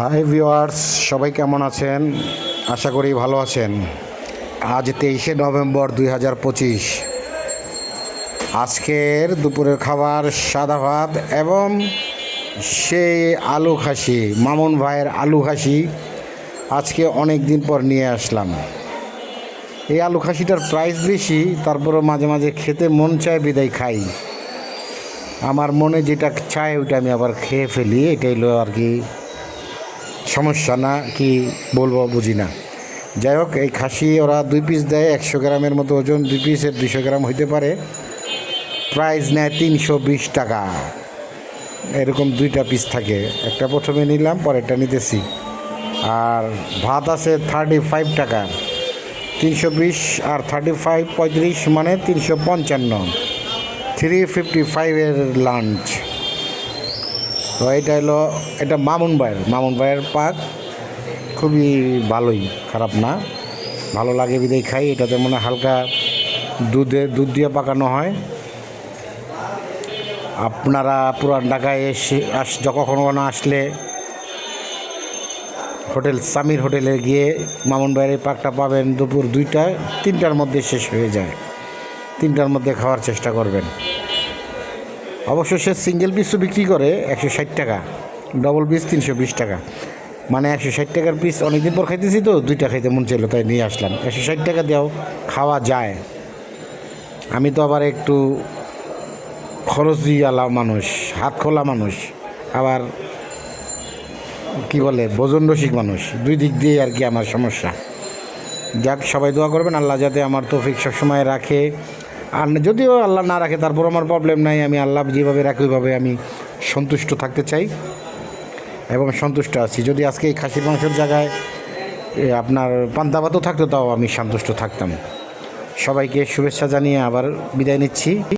Hi viewers, সবাই কেমন আছেন? আশা করি ভালো আছেন। আজ 23শে নভেম্বর 2025। আজকের দুপুরের খাবার সাদা ভাত এবং সেই আলু খাসি, মামুন ভাইয়ের আলু খাসি আজকে অনেক দিন পর নিয়ে আসলাম। এই আলু খাসিটার প্রাইস বেশি, তারপরও মাঝে মাঝে খেতে মন চায় বিদায় খাই। আমার মনে যেটা চায় ওইটা আমি আবার খেয়ে ফেলি, এটাই হলো আর কি সমস্যা, না কি বলবো বুঝি না। যাই হোক, এই খাসি ওরা 2 পিস দেয়, 100 গ্রামের মতো ওজন, 2 পিসের 200 গ্রাম হইতে পারে। প্রাইস নেয় 320 টাকা। এরকম 2টা পিস থাকে, একটা প্রথমে নিলাম, পরেরটা নিতেছি। আর ভাত আছে 35 টাকা। 320 আর 35 35 মানে 355, 355-এর লাঞ্চ। তো এটা মামুন ভাইয়ের পাক, খুবই ভালোই, খারাপ না, ভালো লাগে বিদায় খাই। এটাতে মনে হালকা দুধ দিয়ে পাকানো হয়। আপনারা পুরান ঢাকায় কখনো আসলে হোটেল সামির হোটেলে গিয়ে মামুন ভাইয়ের এই পাকটা পাবেন। দুপুর 2টা-3টার মধ্যে শেষ হয়ে যায়। 3টার মধ্যে খাওয়ার চেষ্টা করবেন। অবশ্য সে সিঙ্গেল পিসও বিক্রি করে 160 টাকা, ডবল পিস 320 টাকা। মানে 160 টাকার পিস অনেকদিন পর খাইতেছি, তো 2টা খাইতে মন চাইলো, তাই নিয়ে আসলাম। 160 টাকা দিয়েও খাওয়া যায়। আমি তো আবার একটু খরচিওয়ালা মানুষ, হাত খোলা মানুষ, আবার কি বলে ভোজন রসিক মানুষ, 2 দিক দিয়ে আর কি আমার সমস্যা। যাক, সবাই দোয়া করবেন আল্লাহ যাতে আমার তৌফিক সবসময় রাখে। আর যদিও আল্লাহ না রাখে, তারপর আমার প্রবলেম নাই। আমি আল্লাহ যেভাবে রাখি ওইভাবে আমি সন্তুষ্ট থাকতে চাই এবং সন্তুষ্ট আছি। যদি আজকে এই খাসির মাংসের জায়গায় আপনার পান্তা ভাতও থাকতো, তাও আমি সন্তুষ্ট থাকতাম। সবাইকে শুভেচ্ছা জানিয়ে আবার বিদায় নিচ্ছি।